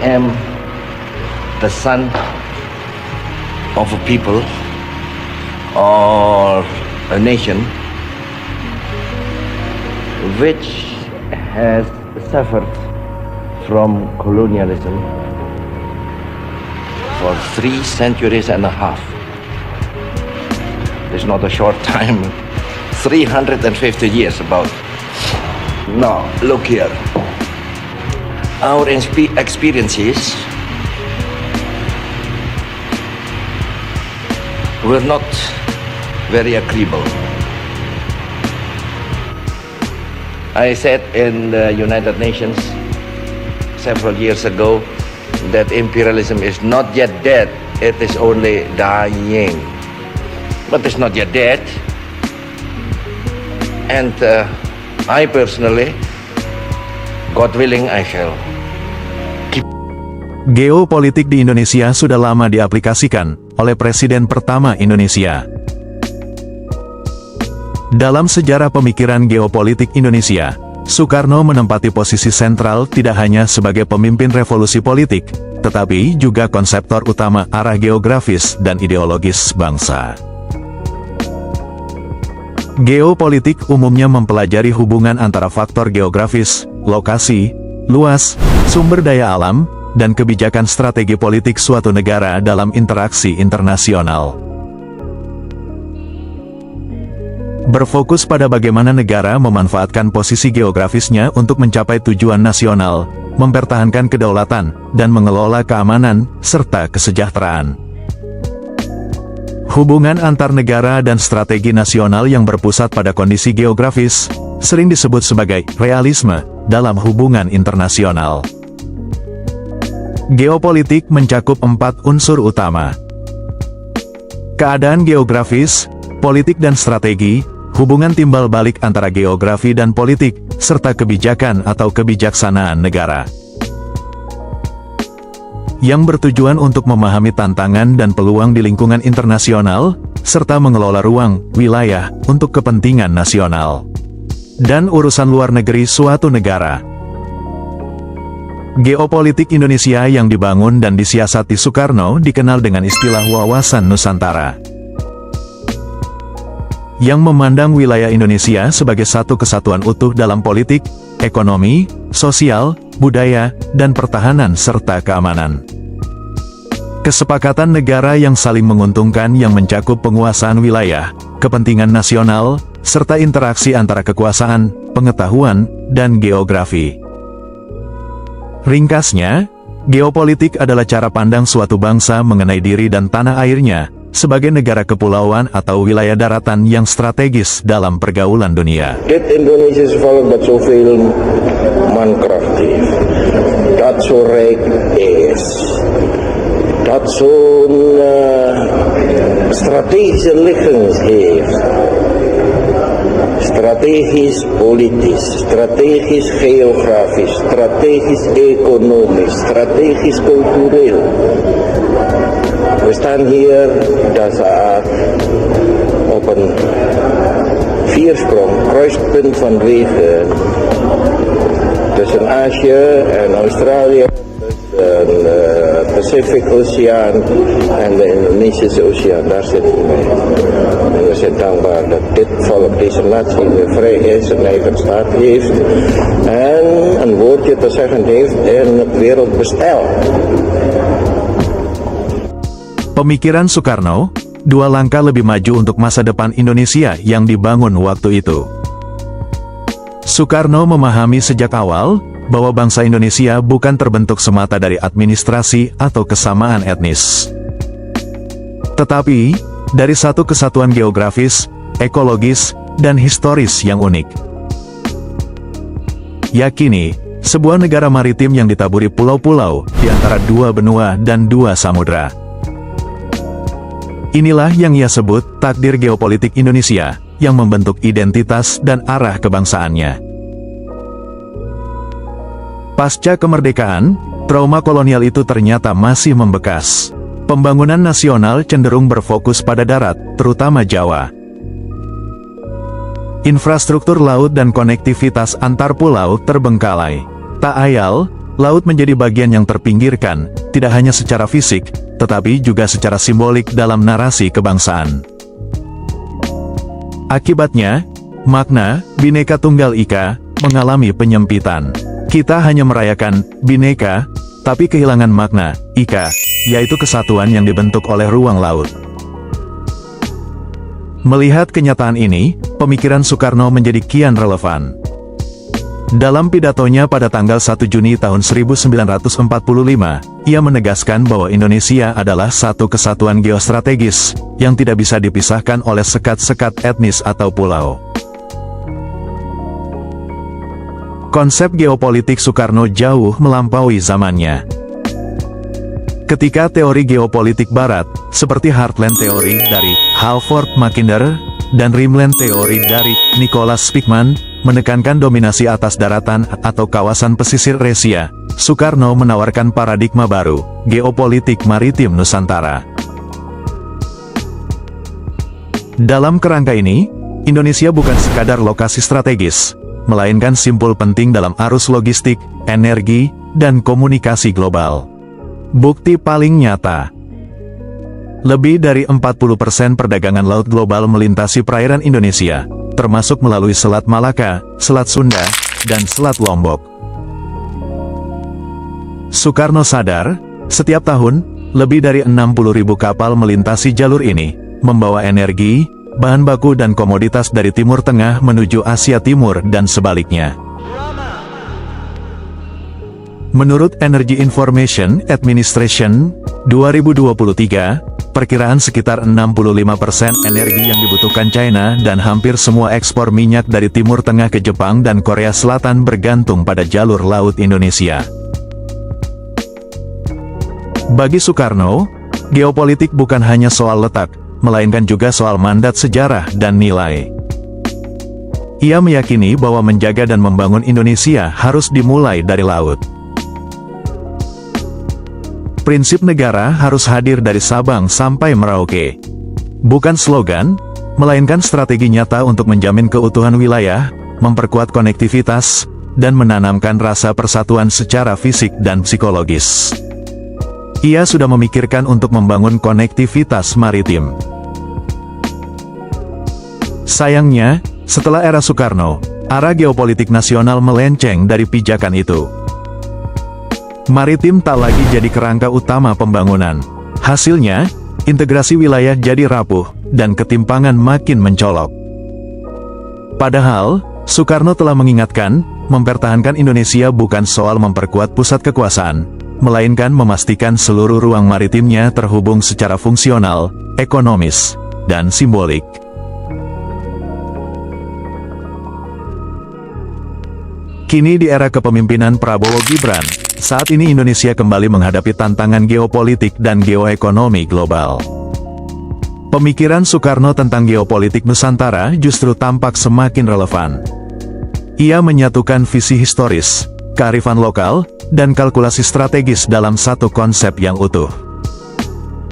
am the son of a people or a nation which has suffered from colonialism for 3 centuries and a half. It's not a short time, 350 years about. Now, look here. Our experiences were not very agreeable. I said in the United Nations several years ago that imperialism is not yet dead, it is only dying. But it's not yet dead. And I personally, God willing, I shall keep. Geopolitik di Indonesia sudah lama diaplikasikan oleh Presiden pertama Indonesia. Dalam sejarah pemikiran geopolitik Indonesia, Soekarno menempati posisi sentral tidak hanya sebagai pemimpin revolusi politik, tetapi juga konseptor utama arah geografis dan ideologis bangsa. Geopolitik umumnya mempelajari hubungan antara faktor geografis, lokasi, luas, sumber daya alam, dan kebijakan strategi politik suatu negara dalam interaksi internasional. Berfokus pada bagaimana negara memanfaatkan posisi geografisnya untuk mencapai tujuan nasional, mempertahankan kedaulatan, dan mengelola keamanan, serta kesejahteraan. Hubungan antar negara dan strategi nasional yang berpusat pada kondisi geografis, sering disebut sebagai realisme dalam hubungan internasional. Geopolitik mencakup 4 unsur utama. Keadaan geografis, politik dan strategi, hubungan timbal balik antara geografi dan politik, serta kebijakan atau kebijaksanaan negara. Yang bertujuan untuk memahami tantangan dan peluang di lingkungan internasional, serta mengelola ruang, wilayah, untuk kepentingan nasional dan urusan luar negeri suatu negara. Geopolitik Indonesia yang dibangun dan disiasati Soekarno dikenal dengan istilah wawasan Nusantara, yang memandang wilayah Indonesia sebagai satu kesatuan utuh dalam politik, ekonomi, sosial, budaya, dan pertahanan serta keamanan. Kesepakatan negara yang saling menguntungkan yang mencakup penguasaan wilayah, kepentingan nasional, serta interaksi antara kekuasaan, pengetahuan, dan geografi. Ringkasnya, geopolitik adalah cara pandang suatu bangsa mengenai diri dan tanah airnya, sebagai negara kepulauan atau wilayah daratan yang strategis dalam pergaulan dunia. Dit Indonesische volk dat zoveel mankrachtig, dat zo rijk is, dat zo'n strategische liggings heeft. Strategisch politisch, strategisch geografisch, strategisch economisch, strategisch cultureel. We staan hier dat saat op een viersprong, kruispunt van wegen tussen Azië en Australië, tussen de Pacific Oceaan en de Indonesische Oceaan. Daar zitten we mee. En we zijn dankbaar dat dit volk, deze natie, weer vrij is, een eigen staat heeft en een woordje te zeggen heeft in het wereldbestel. Pemikiran Soekarno, 2 langkah lebih maju untuk masa depan Indonesia yang dibangun waktu itu. Soekarno memahami sejak awal, bahwa bangsa Indonesia bukan terbentuk semata dari administrasi atau kesamaan etnis, tetapi dari satu kesatuan geografis, ekologis, dan historis yang unik. Yakini, sebuah negara maritim yang ditaburi pulau-pulau di antara 2 benua dan 2 samudra. Inilah yang ia sebut takdir geopolitik Indonesia, yang membentuk identitas dan arah kebangsaannya. Pasca kemerdekaan, trauma kolonial itu ternyata masih membekas. Pembangunan nasional cenderung berfokus pada darat, terutama Jawa. Infrastruktur laut dan konektivitas antar pulau terbengkalai. Tak ayal, laut menjadi bagian yang terpinggirkan, tidak hanya secara fisik, tetapi juga secara simbolik dalam narasi kebangsaan. Akibatnya, makna Bhinneka Tunggal Ika mengalami penyempitan. Kita hanya merayakan Bhinneka, tapi kehilangan makna Ika, yaitu kesatuan yang dibentuk oleh ruang laut. Melihat kenyataan ini, pemikiran Soekarno menjadi kian relevan. Dalam pidatonya pada tanggal 1 Juni tahun 1945, ia menegaskan bahwa Indonesia adalah satu kesatuan geostrategis, yang tidak bisa dipisahkan oleh sekat-sekat etnis atau pulau. Konsep geopolitik Soekarno jauh melampaui zamannya. Ketika teori geopolitik Barat, seperti Heartland Theory dari Halford Mackinder, dan Rimland Theory dari Nicholas Spikman, menekankan dominasi atas daratan atau kawasan pesisir Asia, Soekarno menawarkan paradigma baru, geopolitik maritim Nusantara. Dalam kerangka ini, Indonesia bukan sekadar lokasi strategis, melainkan simpul penting dalam arus logistik, energi, dan komunikasi global. Bukti paling nyata, lebih dari 40% perdagangan laut global melintasi perairan Indonesia, termasuk melalui Selat Malaka, Selat Sunda, dan Selat Lombok. Soekarno sadar, setiap tahun, lebih dari 60.000 kapal melintasi jalur ini, membawa energi, bahan baku dan komoditas dari Timur Tengah menuju Asia Timur dan sebaliknya. Menurut Energy Information Administration, 2023, perkiraan sekitar 65% energi yang dibutuhkan China dan hampir semua ekspor minyak dari Timur Tengah ke Jepang dan Korea Selatan bergantung pada jalur laut Indonesia. Bagi Soekarno, geopolitik bukan hanya soal letak, melainkan juga soal mandat sejarah dan nilai. Ia meyakini bahwa menjaga dan membangun Indonesia harus dimulai dari laut. Prinsip negara harus hadir dari Sabang sampai Merauke. Bukan slogan, melainkan strategi nyata untuk menjamin keutuhan wilayah, memperkuat konektivitas, dan menanamkan rasa persatuan secara fisik dan psikologis. Ia sudah memikirkan untuk membangun konektivitas maritim. Sayangnya, setelah era Soekarno, arah geopolitik nasional melenceng dari pijakan itu. Maritim tak lagi jadi kerangka utama pembangunan. Hasilnya, integrasi wilayah jadi rapuh, dan ketimpangan makin mencolok. Padahal, Soekarno telah mengingatkan, mempertahankan Indonesia bukan soal memperkuat pusat kekuasaan, melainkan memastikan seluruh ruang maritimnya terhubung secara fungsional, ekonomis, dan simbolik. Kini di era kepemimpinan Prabowo Gibran, saat ini Indonesia kembali menghadapi tantangan geopolitik dan geoekonomi global. Pemikiran Soekarno tentang geopolitik Nusantara justru tampak semakin relevan. Ia menyatukan visi historis, kearifan lokal, dan kalkulasi strategis dalam satu konsep yang utuh.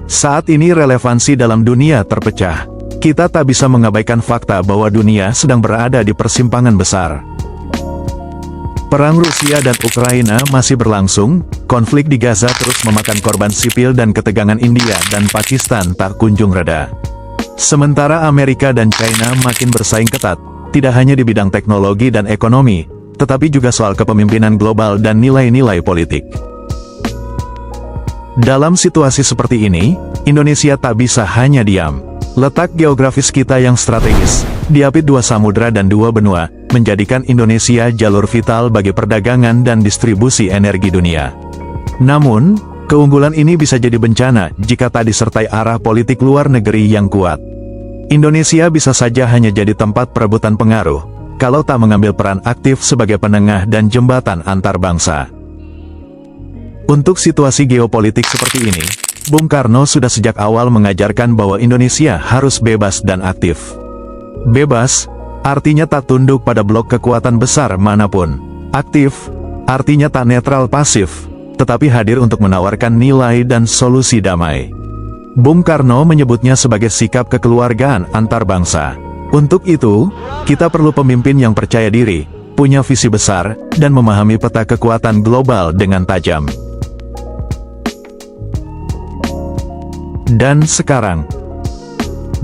Saat ini relevansi dalam dunia terpecah. Kita tak bisa mengabaikan fakta bahwa dunia sedang berada di persimpangan besar. Perang Rusia dan Ukraina masih berlangsung, konflik di Gaza terus memakan korban sipil dan ketegangan India dan Pakistan tak kunjung reda. Sementara Amerika dan China makin bersaing ketat, tidak hanya di bidang teknologi dan ekonomi, tetapi juga soal kepemimpinan global dan nilai-nilai politik. Dalam situasi seperti ini, Indonesia tak bisa hanya diam. Letak geografis kita yang strategis, diapit 2 samudra dan 2 benua, menjadikan Indonesia jalur vital bagi perdagangan dan distribusi energi dunia. Namun, keunggulan ini bisa jadi bencana jika tak disertai arah politik luar negeri yang kuat. Indonesia bisa saja hanya jadi tempat perebutan pengaruh, kalau tak mengambil peran aktif sebagai penengah dan jembatan antar bangsa. Untuk situasi geopolitik seperti ini, Bung Karno sudah sejak awal mengajarkan bahwa Indonesia harus bebas dan aktif. Bebas, artinya tak tunduk pada blok kekuatan besar manapun. Aktif, artinya tak netral pasif, tetapi hadir untuk menawarkan nilai dan solusi damai. Bung Karno menyebutnya sebagai sikap kekeluargaan antar bangsa. Untuk itu, kita perlu pemimpin yang percaya diri, punya visi besar, dan memahami peta kekuatan global dengan tajam. Dan sekarang,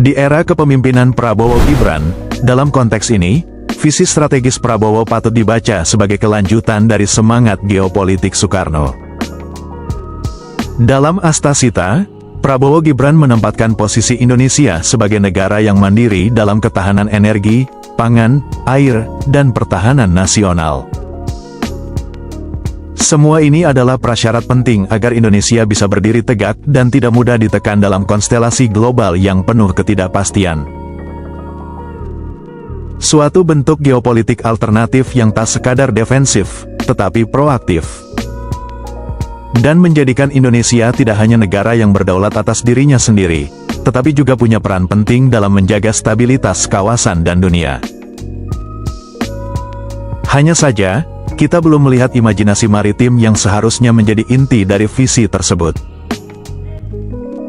di era kepemimpinan Prabowo Gibran, dalam konteks ini, visi strategis Prabowo patut dibaca sebagai kelanjutan dari semangat geopolitik Soekarno. Dalam Astasita, Prabowo Gibran menempatkan posisi Indonesia sebagai negara yang mandiri dalam ketahanan energi, pangan, air, dan pertahanan nasional. Semua ini adalah prasyarat penting agar Indonesia bisa berdiri tegak dan tidak mudah ditekan dalam konstelasi global yang penuh ketidakpastian. Suatu bentuk geopolitik alternatif yang tak sekadar defensif, tetapi proaktif. Dan menjadikan Indonesia tidak hanya negara yang berdaulat atas dirinya sendiri, tetapi juga punya peran penting dalam menjaga stabilitas kawasan dan dunia. Hanya saja, kita belum melihat imajinasi maritim yang seharusnya menjadi inti dari visi tersebut.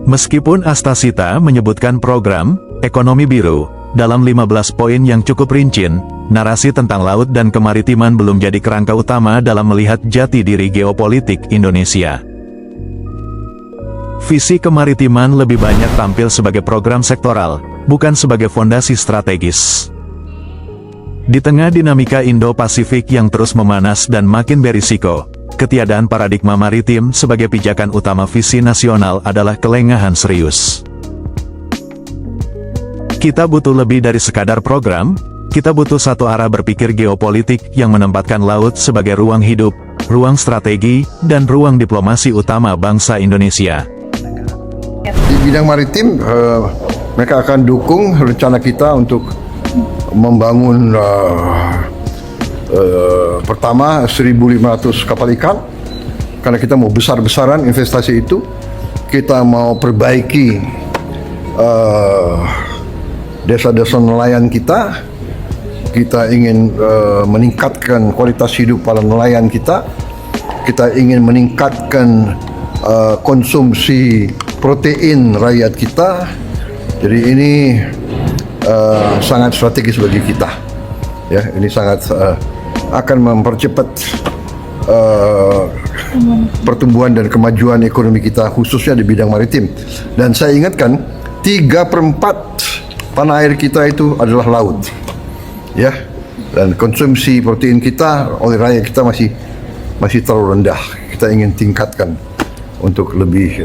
Meskipun Astasita menyebutkan program Ekonomi Biru dalam 15 poin yang cukup rinci, narasi tentang laut dan kemaritiman belum jadi kerangka utama dalam melihat jati diri geopolitik Indonesia. Visi kemaritiman lebih banyak tampil sebagai program sektoral, bukan sebagai fondasi strategis. Di tengah dinamika Indo-Pasifik yang terus memanas dan makin berisiko, ketiadaan paradigma maritim sebagai pijakan utama visi nasional adalah kelengahan serius. Kita butuh lebih dari sekadar program, kita butuh satu arah berpikir geopolitik yang menempatkan laut sebagai ruang hidup, ruang strategi, dan ruang diplomasi utama bangsa Indonesia. Di bidang maritim, mereka akan dukung rencana kita untuk membangun pertama 1.500 kapal ikan, karena kita mau besar-besaran investasi itu. Kita mau perbaiki desa-desa nelayan kita. Kita ingin meningkatkan kualitas hidup para nelayan kita. Kita ingin meningkatkan konsumsi protein rakyat kita. Jadi ini sangat strategis bagi kita. Ya, ini sangat akan mempercepat pertumbuhan dan kemajuan ekonomi kita, khususnya di bidang maritim. Dan saya ingatkan, 3/4 tanah air kita itu adalah laut. Ya, dan konsumsi protein kita oleh rakyat kita masih terlalu rendah. Kita ingin tingkatkan untuk lebih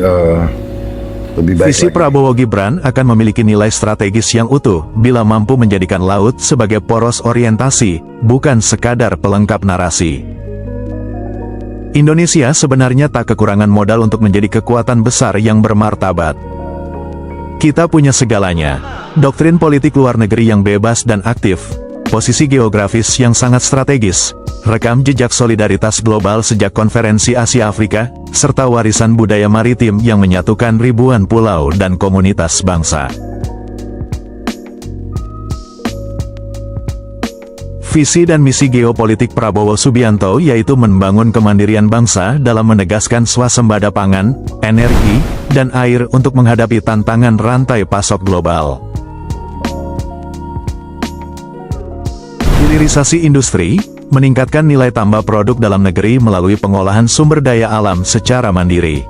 baik. Visi Prabowo Gibran akan memiliki nilai strategis yang utuh bila mampu menjadikan laut sebagai poros orientasi, bukan sekadar pelengkap narasi. Indonesia sebenarnya tak kekurangan modal untuk menjadi kekuatan besar yang bermartabat. Kita punya segalanya: doktrin politik luar negeri yang bebas dan aktif, posisi geografis yang sangat strategis, rekam jejak solidaritas global sejak konferensi Asia-Afrika, serta warisan budaya maritim yang menyatukan ribuan pulau dan komunitas bangsa. Visi dan misi geopolitik Prabowo Subianto yaitu membangun kemandirian bangsa dalam menegaskan swasembada pangan, energi, dan air untuk menghadapi tantangan rantai pasok global. Hilirisasi industri, meningkatkan nilai tambah produk dalam negeri melalui pengolahan sumber daya alam secara mandiri.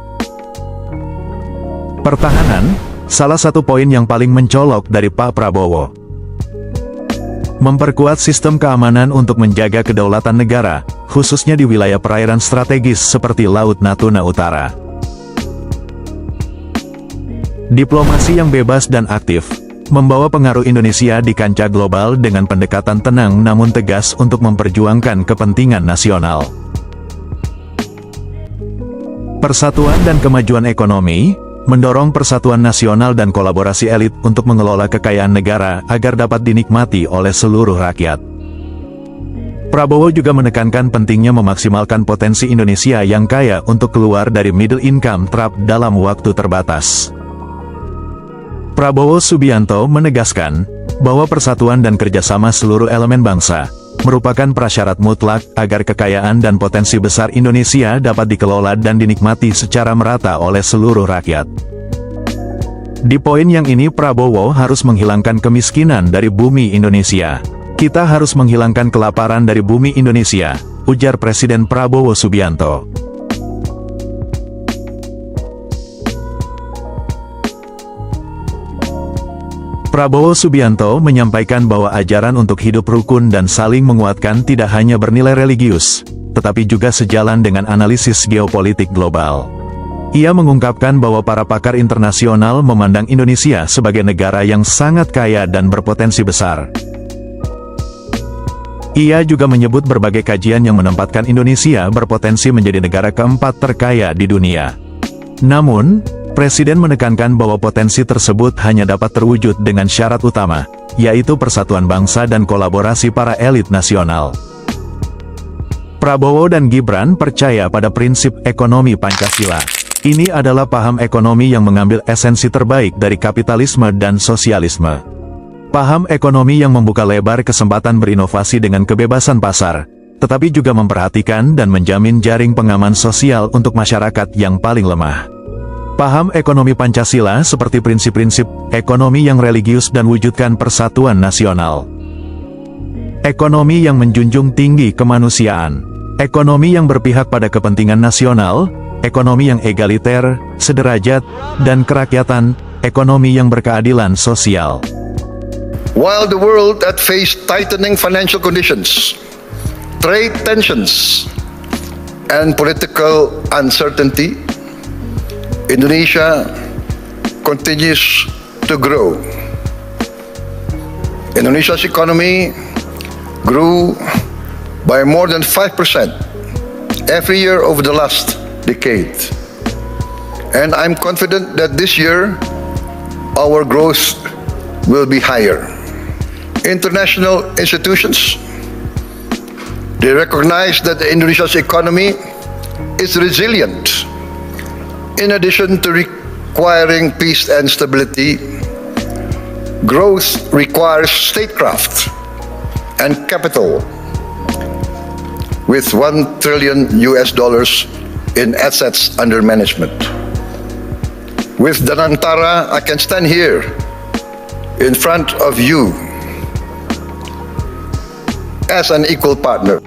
Pertahanan, salah satu poin yang paling mencolok dari Pak Prabowo. Memperkuat sistem keamanan untuk menjaga kedaulatan negara, khususnya di wilayah perairan strategis seperti Laut Natuna Utara. Diplomasi yang bebas dan aktif, membawa pengaruh Indonesia di kancah global dengan pendekatan tenang namun tegas untuk memperjuangkan kepentingan nasional. Persatuan dan kemajuan ekonomi, mendorong persatuan nasional dan kolaborasi elit untuk mengelola kekayaan negara agar dapat dinikmati oleh seluruh rakyat. Prabowo juga menekankan pentingnya memaksimalkan potensi Indonesia yang kaya untuk keluar dari middle income trap dalam waktu terbatas. Prabowo Subianto menegaskan bahwa persatuan dan kerjasama seluruh elemen bangsa merupakan prasyarat mutlak agar kekayaan dan potensi besar Indonesia dapat dikelola dan dinikmati secara merata oleh seluruh rakyat. Di poin yang ini Prabowo harus menghilangkan kemiskinan dari bumi Indonesia. Kita harus menghilangkan kelaparan dari bumi Indonesia, ujar Presiden Prabowo Subianto. Prabowo Subianto menyampaikan bahwa ajaran untuk hidup rukun dan saling menguatkan tidak hanya bernilai religius, tetapi juga sejalan dengan analisis geopolitik global. Ia mengungkapkan bahwa para pakar internasional memandang Indonesia sebagai negara yang sangat kaya dan berpotensi besar. Ia juga menyebut berbagai kajian yang menempatkan Indonesia berpotensi menjadi negara keempat terkaya di dunia. Namun, Presiden menekankan bahwa potensi tersebut hanya dapat terwujud dengan syarat utama, yaitu persatuan bangsa dan kolaborasi para elit nasional. Prabowo dan Gibran percaya pada prinsip ekonomi Pancasila. Ini adalah paham ekonomi yang mengambil esensi terbaik dari kapitalisme dan sosialisme. Paham ekonomi yang membuka lebar kesempatan berinovasi dengan kebebasan pasar, tetapi juga memperhatikan dan menjamin jaring pengaman sosial untuk masyarakat yang paling lemah. Paham ekonomi Pancasila seperti prinsip-prinsip ekonomi yang religius dan wujudkan persatuan nasional. Ekonomi yang menjunjung tinggi kemanusiaan. Ekonomi yang berpihak pada kepentingan nasional, ekonomi yang egaliter, sederajat, dan kerakyatan, ekonomi yang berkeadilan sosial. While the world had faced tightening financial conditions, trade tensions, and political uncertainty, Indonesia continues to grow. Indonesia's economy grew by more than 5% every year over the last decade. And I'm confident that this year our growth will be higher. International institutions, they recognize that Indonesia's economy is resilient. In addition to requiring peace and stability, growth requires statecraft and capital. With $1 trillion in assets under management. With Danantara, I can stand here in front of you as an equal partner.